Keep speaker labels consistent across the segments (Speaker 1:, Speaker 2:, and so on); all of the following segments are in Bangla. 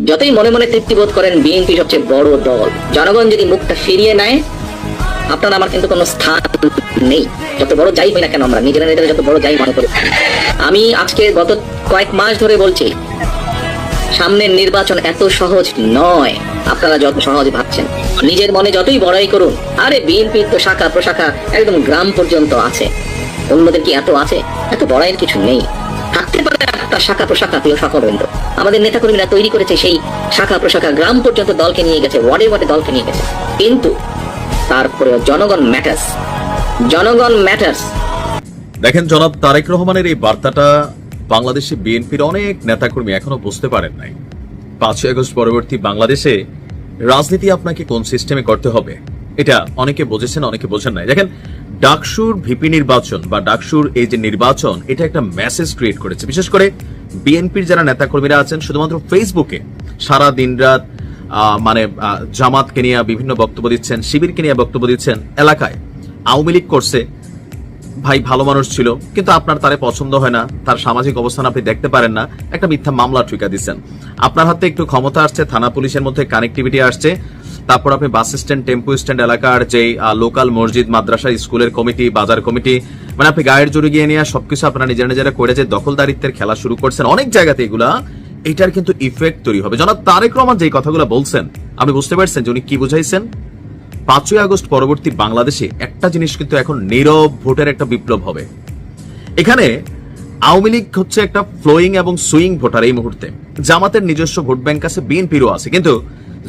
Speaker 1: যতই মনে মনে তৃপ্তি বোধ করেন বিএনপি সবচেয়ে বড় দল, জনগণ যদি মুখটা ফিরিয়ে নেয় আপনার আমার কিন্তু কোনো স্থান নেই। যত বড় যাই হই না কেন, আমরা নিজেরা নিজেরা যত বড় যাই মনে করি। আমি আজকে গত কয়েক মাস ধরে বলছি, সামনের নির্বাচন এত সহজ নয় আপনারা যত সহজ ভাবছেন। নিজের মনে যতই বড়াই করুন, আরে বিএনপির তো শাখা প্রশাখা একদম গ্রাম পর্যন্ত আছে, অন্যদের কি এত আছে? এত বড়াইয়ের কিছু নেই। থাকতে পারে একটা শাখা প্রশাখা, প্রিয় সকলবৃন্দ, আমাদের নেতাকর্মীরা তৈরি করেছে সেই শাখা প্রশাখা, গ্রাম পর্যন্ত দলকে নিয়ে গেছে, ওয়ার্ডে ওয়ার্ডে দলকে নিয়ে গেছে, কিন্তু তারপরেও জনগণ ম্যাটার্স, জনগণ ম্যাটার্স।
Speaker 2: দেখেন, জনাব তারেক রহমানের এই বার্তাটা বাংলাদেশে বিএনপির অনেক নেতাকর্মী এখনো বুঝতে পারেন নাই। 5ই আগস্ট পরবর্তী বাংলাদেশে রাজনীতি আপনাকে কোন সিস্টেমে করতে হবে এটা অনেকে বুঝেছেন, অনেকে বোঝেন নাই। দেখেন, ডাকসুর ভিপি নির্বাচন বা ডাকসুর এই যে নির্বাচন, এটা একটা মেসেজ ক্রিয়েট করেছে। বিশেষ করে বিএনপির যারা নেতাকর্মীরা আছেন শুধুমাত্র ফেসবুকে সারা দিন রাত জামাতকে নিয়ে বিভিন্ন বক্তব্য দিচ্ছেন, শিবিরকে নিয়ে বক্তব্য দিচ্ছেন। এলাকায় আওয়ামী লীগ করছে, ভাই ভালো মানুষ ছিল, কিন্তু আপনার তারে পছন্দ হয় না, তার সামাজিক অবস্থান আপনি দেখতে পারেন না, একটা মিথ্যা মামলা ঠুকা দিচ্ছেন। আপনার হাতে একটু ক্ষমতা আসছে, থানা পুলিশের মধ্যে কানেক্টিভিটি আসছে, তারপর আপনি বাস স্ট্যান্ড, টেম্পো স্ট্যান্ড এলাকার যে লোকাল মসজিদ, মাদ্রাসা, স্কুলের কমিটি, বাজার কমিটি, আপনি গায়ের জোরে গিয়ে নিয়ে সবকিছু আপনারা নিজেরা নিজেরা করে যে দখলদারিত্বের খেলা শুরু করছেন অনেক জায়গাতে, এগুলা এটার কিন্তু ইফেক্ট তৈরি হবে। জনাব তারেক রহমান যে কথাগুলো বলছেন, আপনি বুঝতে পারছেন যে উনি কি বুঝাইছেন? 5ই আগস্ট পরবর্তী বাংলাদেশে একটা জিনিস কিন্তু এখন নীরব ভোটের একটা বিপ্লব হবে। এখানে আওয়ামী লীগ হচ্ছে একটা ফ্লোয়িং এবং সুইং ভোটার এই মুহূর্তে। জামাতের নিজস্ব ভোট ব্যাংক আছে, বিএনপিরও আছে, কিন্তু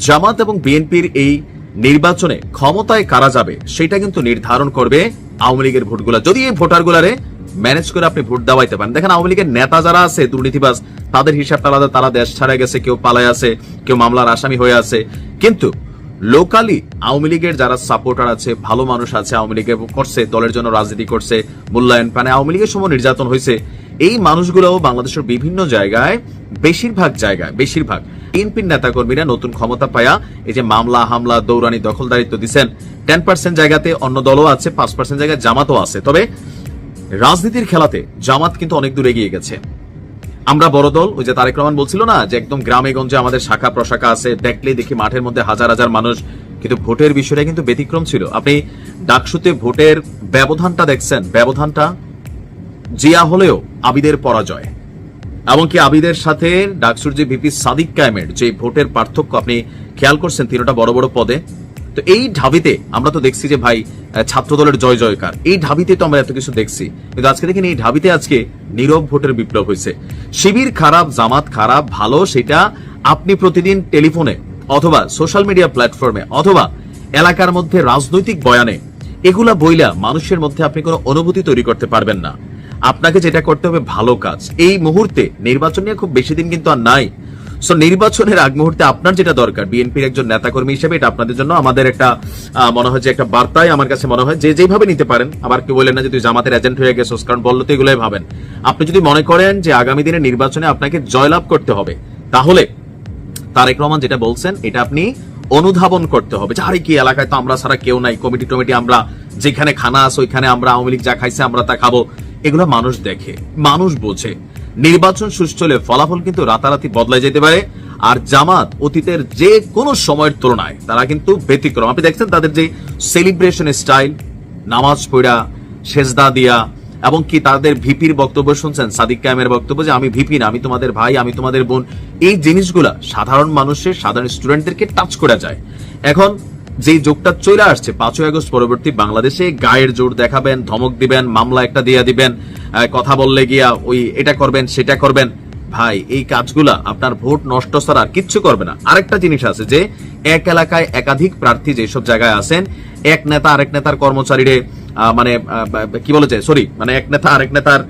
Speaker 2: জামাত এবং বিএনপির এই নির্বাচনে ক্ষমতায় কারা যাবে সেটা কিন্তু নির্ধারণ করবে আওয়ামী লীগের ভোটগুলা। যদি এই ভোটারগুলারে ম্যানেজ করে আপনি ভোট দেওয়াইতে পারেন। দেখেন, আওয়ামী লীগের নেতা যারা আছে দুর্নীতিবাজ, তাদের হিসাবটা আলাদা, তারা দেশ ছাড়া গেছে, কেউ পালায় আছে, কেউ মামলার আসামি হয়ে আছে, কিন্তু লোকালি আওয়ামী লীগের যারা সাপোর্টার আছে, ভালো মানুষ আছে, আওয়ামী লীগে করছে, দলের জন্য রাজনীতি করছে, মূল্যায়ন পানে আওয়ামী লীগের সময় নির্যাতন হয়েছে, এই মানুষগুলোও বাংলাদেশের বিভিন্ন জায়গায়, বেশিরভাগ বিএনপির নেতাকর্মীরা নতুন ক্ষমতা পায়া এই যে মামলা হামলা, দৌড়ানি, দখলদারিত্ব দিচ্ছেন। 10% জায়গাতে অন্য দলও আছে, 5% জায়গায় জামাতও আছে। তবে রাজনীতির খেলাতে জামাত কিন্তু অনেক দূর এগিয়ে গেছে। আমরা বড় দল, ওই যে তারেক রহমান বলছিল না যে একদম গ্রামে গঞ্জে আমাদের শাখা প্রশাখা আছে, দেখলেই দেখি মাঠের মধ্যে হাজার হাজার মানুষ, কিন্তু ভোটের বিষয়টা কিন্তু ব্যতিক্রম ছিল। আপনি ডাকসুতে ভোটের ব্যবধানটা দেখছেন, ব্যবধানটা জিয়া হলেও আবিদের পরাজয়, এমনকি আবিদের সাথে ডাকসুর যে ভিপি সাদিক কায়েমের যে ভোটের পার্থক্য আপনি খেয়াল করছেন, তিনটা বড় বড় পদে। তো এই ঢাবিতে আমরা তো দেখছি যে ভাই ছাত্র দলের জয় জয়কার, এই ঢাবিতে তো আমরা এত কিছু দেখছি, কিন্তু আজকে দেখেন এই ঢাবিতে আজকে নীরব ভোটের বিপ্লব হয়েছে। শিবির খারাপ, জামাত খারাপ, ভালো, সেটা আপনি প্রতিদিন টেলিফোনে অথবা সোশ্যাল মিডিয়া প্ল্যাটফর্মে অথবা এলাকার মধ্যে রাজনৈতিক বয়ানে এগুলা বইলা মানুষের মধ্যে আপনি কোনো অনুভূতি তৈরি করতে পারবেন না। আপনাকে যেটা করতে হবে ভালো কাজ। এই মুহূর্তে নির্বাচন নিয়ে খুব বেশি দিন কিন্তু আর নাই। সো নির্বাচনের আগ মুহূর্তে আপনার যেটা দরকার, বিএনপির একজন নেতাকর্মী হিসেবে এটা আপনাদের জন্য আমাদের একটা মনে হয় যে একটা বার্তায় আমার কাছে মনে হয় যে যেভাবে নিতে পারেন। আবার কেউ বলেন না যে তুই জামাতের এজেন্ট হয়ে গেছিস, কারণ বললো তো এগুলোই ভাবেন। আপনি যদি মনে করেন যে আগামী দিনের নির্বাচনে আপনাকে জয়লাভ করতে হবে, তাহলে তারেক রহমান যেটা বলছেন এটা আপনি অনুধাবন করতে হবে। আরে কি এলাকায় তো আমরা ছাড়া কেউ নাই, কমিটি টমিটি আমরা, যেখানে খানা আছে ওইখানে আমরা, আওয়ামী লীগ যা খাইছে আমরা তা খাবো, এগুলো মানুষ দেখে, মানুষ বোঝে। নির্বাচন সুষ্ঠু হলে ফলাফল কিন্তু রাতারাতি বদলাই যেতে পারে। আর জামাত অতীতের যে কোনো সময়ের তুলনায় তারা কিন্তু ব্যতিক্রম। আপনি দেখছেন তাদের যে সেলিব্রেশন স্টাইল, নামাজ পড়া, সেজদা দিয়া, এবং কি তাদের ভিপির বক্তব্য শুনছেন, সাদিক কায়েমের বক্তব্য যে আমি ভিপি না, আমি তোমাদের ভাই, আমি তোমাদের বোন, এই জিনিসগুলা সাধারণ মানুষের, সাধারণ স্টুডেন্টদেরকে টাচ করা যায়। এখন যে যোগটা চলে আসছে 5ই আগস্ট পরবর্তী বাংলাদেশে, গায়ের জোর দেখাবেন, ধমক দিবেন, মামলা একটা দিয়ে দিবেন, কথা বললে গিয়া ওই এটা করবেন সেটা করবেন, ভাই এই কাজগুলা আপনার ভোট নষ্ট ছাড়া আর কিচ্ছু করবে না। আরেকটা জিনিস আছে যে এক এলাকায় একাধিক প্রার্থী যেসব জায়গায় আছেন, এক নেতা আরেক নেতার কর্মচারীরে এক নেতা আরেক নেতার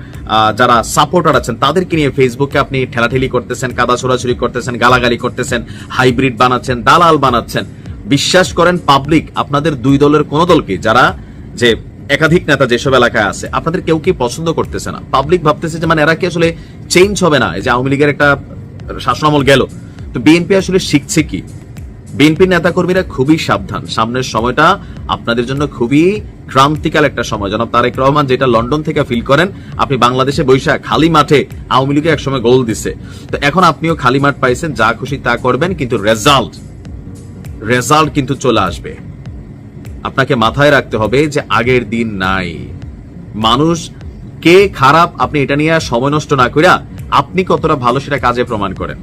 Speaker 2: যারা সাপোর্টার আছেন তাদেরকে নিয়ে ফেসবুকে আপনি ঠেলাঠেলি করতেছেন, কাদা ছোড়াছুড়ি করতেছেন, গালাগালি করতেছেন, হাইব্রিড বানাচ্ছেন, দালাল বানাচ্ছেন। বিশ্বাস করেন পাবলিক আপনাদের দুই দলের কোন দলকে, যারা যে একাধিক নেতা যেসব এলাকায় আছে, আপনাদের কেউ কি পছন্দ করতেছে না। পাবলিক ভাবতেছে যে এরা কি আসলে চেঞ্জ হবে না। এই যে আওয়ামী লীগের একটা শাসনামল গেল, তো বিএনপি আসলে শিখছে কি? বিএনপির নেতাকর্মীরা খুবই সাবধান, সামনের সময়টা আপনাদের জন্য খুবই ক্রান্তিকাল একটা সময়। জনাব তারেক রহমান যেটা লন্ডন থেকে ফিল করেন, আপনি বাংলাদেশে বৈশাখ খালি মাঠে আওয়ামী লীগে একসময় গোল দিছে, তো এখন আপনিও খালি মাঠ পাইছেন, যা খুশি তা করবেন, কিন্তু রেজাল্ট কিন্তু চলে আসবে। আপনাকে মাথায় রাখতে হবে যে আগের দিন নাই। মানুষ কে খারাপ আপনি এটা নিয়ে সময় নষ্ট না কইরা আপনি কতটা ভালো সেটা কাজে প্রমাণ করেন।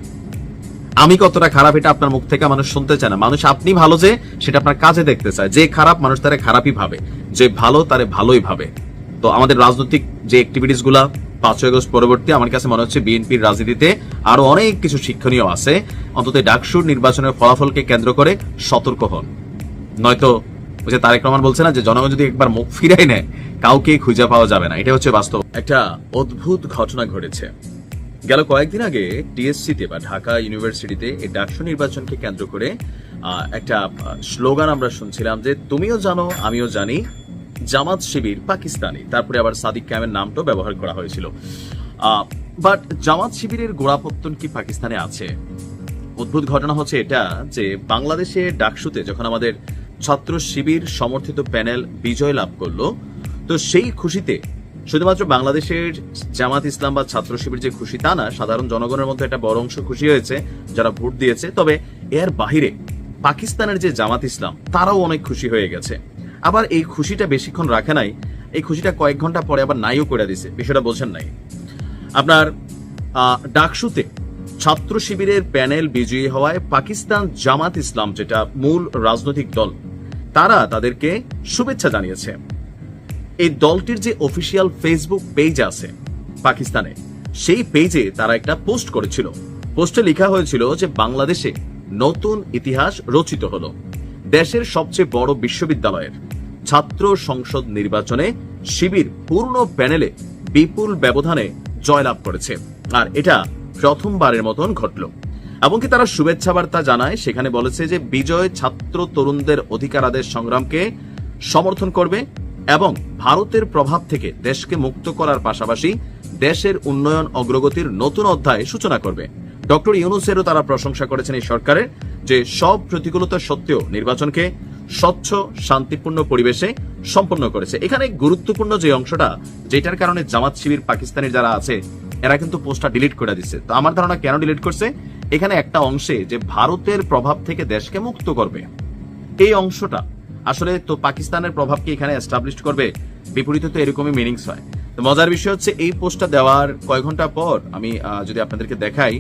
Speaker 2: আমি কতটা খারাপ এটা আপনার মুখ থেকে মানুষ শুনতে চায় না, মানুষ আপনি ভালো যে সেটা আপনার কাজে দেখতে চায়। যে খারাপ মানুষ তারে খারাপই ভাবে, যে ভালো তারে ভালোই ভাবে। তো আমাদের রাজনৈতিক যে অ্যাক্টিভিটিস গুলা 5 আগস্ট পরবর্তী, আমার কাছে মনে হচ্ছে বিএনপির রাজনীতিতে আরো অনেক কিছু শিক্ষণীয় আছে। অন্তত ডাকসুর নির্বাচনের ফলাফলকে কেন্দ্র করে সতর্ক হন, নয়তো ওই যে তারেক রহমান বলছে না যে জনগণ যদি একবার মুখ ফিরাই নেয় কাউকে খুঁজে পাওয়া যাবে না। এটা হচ্ছে বাস্তব। একটা অদ্ভুত ঘটনা ঘটেছে গেল কয়েকদিন আগে টিএসসিতে বা ঢাকা ইউনিভার্সিটিতে এই ডাকসু নির্বাচনকে কেন্দ্র করে একটা স্লোগান আমরা শুনছিলাম যে তুমিও জানো আমিও জানি জামাত শিবির পাকিস্তানি, তারপরে আবার সাদিক কায়েমের নামটাও ব্যবহার করা হয়েছিল। বাট জামাত শিবিরের গোড়াপত্তন কি পাকিস্তানে আছে? অদ্ভুত ঘটনা হচ্ছে এটা যে বাংলাদেশে ডাকসুতে যখন আমাদের ছাত্র শিবির সমর্থিত প্যানেল বিজয় লাভ করলো, তো সেই খুশিতে শুধুমাত্র বাংলাদেশের জামাত ইসলাম বা ছাত্র শিবির যে খুশি তা না, সাধারণ জনগণের মধ্যে একটা বড় অংশ খুশি হয়েছে যারা ভোট দিয়েছে। তবে এর বাহিরে পাকিস্তানের যে জামাত ইসলাম তারাও অনেক খুশি হয়ে গেছে। আবার এই খুশিটা বেশিক্ষণ রাখে নাই, এই খুশিটা কয়েক ঘন্টা পরে আবার নাইও করে দিছে। বিষয়টা বোঝেন নাই? আপনার ডাকসুতে ছাত্র শিবিরের প্যানেল বিজয়ী হওয়ায় পাকিস্তান জামাত ইসলাম যেটা মূল রাজনৈতিক দল, তারা তাদেরকে শুভেচ্ছা জানিয়েছে। এই দলটির যে অফিসিয়াল ফেসবুক পেজ আছে পাকিস্তানে, সেই পেজে তারা একটা পোস্ট করেছিল। পোস্টে লেখা হয়েছিল যে বাংলাদেশে নতুন ইতিহাস রচিত হলো। দেশের সবচেয়ে বড় বিশ্ববিদ্যালয়ের ছাত্র সংসদ নির্বাচনে শিবির পূর্ণ প্যানেলে বিপুল ব্যবধানে জয়লাভ করেছে, আর এটা প্রথমবারের মতন ঘটল। এমনকি তারা শুভেচ্ছা বার্তা জানায়, সেখানে বলেছে যে বিজয় ছাত্র তরুণদের অধিকার আদায়ের সংগ্রামকে সমর্থন করবে এবং ভারতের প্রভাব থেকে দেশকে মুক্ত করার পাশাপাশি দেশের উন্নয়ন অগ্রগতির নতুন অধ্যায় সূচনা করবে। ডক্টর ইউনূসেরও তারা প্রশংসা করেছেন এই সরকারের, যে সব প্রতিকূলতা সত্ত্বেও নির্বাচনকে স্বচ্ছ শান্তিপূর্ণ পরিবেশে সম্পন্ন করেছে। এখানে গুরুত্বপূর্ণ যে অংশটা, যেটার কারণে জামাত শিবির পাকিস্তানের যারা আছে এরা কিন্তু পোস্টটা ডিলিট করে দিচ্ছে। তো আমার ধারণা কেন ডিলিট করছে, এখানে একটা অংশে যে ভারতের প্রভাব থেকে দেশকে মুক্ত করবে, এই অংশটা আসলে তো পাকিস্তানের প্রভাবকে এখানে এস্টাবলিশ করবে, বিপরীতে তো এরকমই মিনিংস হয়। তো মজার বিষয় হচ্ছে এই পোস্টটা দেওয়ার কয়েক ঘন্টা পর আমি যদি আপনাদেরকে দেখাই,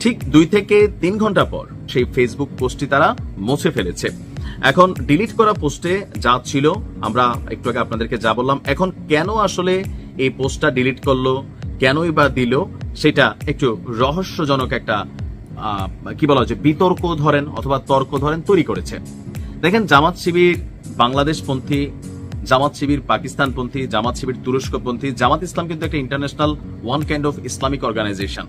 Speaker 2: ঠিক 2 থেকে 3 ঘন্টা পর সেই ফেসবুক পোস্টটি তারা মুছে ফেলেছে। এখন ডিলিট করা পোস্টে যা ছিল আমরা একটু আগে আপনাদেরকে যা বললাম, এখন কেন আসলে এই পোস্টটা ডিলিট করলো, কেনই বা দিল, সেটা একটু রহস্যজনক একটা কি বলা হচ্ছে বিতর্ক ধরেন অথবা তর্ক ধরেন তৈরি করেছে। দেখেন, জামাত শিবির বাংলাদেশপন্থী, জামাত শিবির পাকিস্তানপন্থী, জামাত শিবির তুরস্কপন্থী, জামাত ইসলাম কিন্তু একটা international one kind of Islamic organization.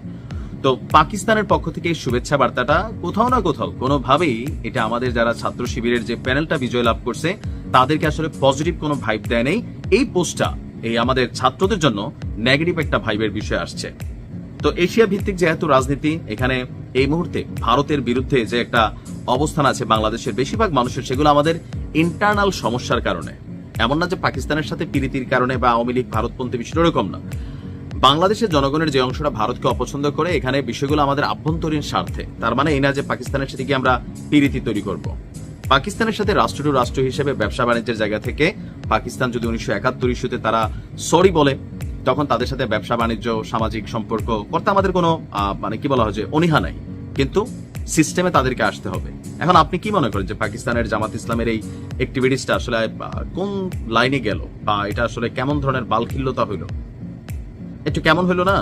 Speaker 2: তো পাকিস্তানের পক্ষ থেকে এই শুভেচ্ছা বার্তাটা কোথাও না কোথাও কোনোভাবেই এটা আমাদের যারা ছাত্র শিবিরের যে প্যানেলটা বিজয় লাভ করছে তাদেরকে আসলে পজিটিভ কোনো ভাইব দেয় নেই। এই পোস্টটা এই আমাদের ছাত্রদের জন্য নেগেটিভ একটা ভাইবের বিষয় আসছে। তো এশিয়া ভিত্তিক যেহেতু রাজনীতি, এখানে এই মুহূর্তে ভারতের বিরুদ্ধে যে একটা অবস্থান আছে বাংলাদেশের বেশিরভাগ মানুষের, সেগুলো আমাদের ইন্টারনাল সমস্যার কারণে, এমন না যে পাকিস্তানের সাথে প্রীতির কারণে বা আওয়ামী লীগ ভারতপন্থী বিষয়টা এরকম না। বাংলাদেশের জনগণের যে অংশটা ভারতকে অপছন্দ করে, এখানে বিষয়গুলো আমাদের আভ্যন্তরীণ স্বার্থে। তার মানে এই না যে পাকিস্তানের সাথে কি আমরা প্রীতি তৈরি করব। পাকিস্তানের সাথে রাষ্ট্র টু রাষ্ট্র হিসেবে ব্যবসা বাণিজ্যের জায়গা থেকে পাকিস্তান যদি 1971 ইস্যুতে তারা সরি বলে, তখন তাদের সাথে ব্যবসা বাণিজ্য সামাজিক সম্পর্ক করতে আমাদের কোনো মানে কি বলা হয় যে অনীহা নাই, কিন্তু সিস্টেমে তাদেরকে আসতে হবে। এখন আপনি কি মনে করেন যে পাকিস্তানের জামাত ইসলামের এই অ্যাক্টিভিটিসটা আসলে কোন লাইনে গেল, বা এটা আসলে কেমন ধরনের বালখিল্যতা হইল? একটু কেমন হইল না?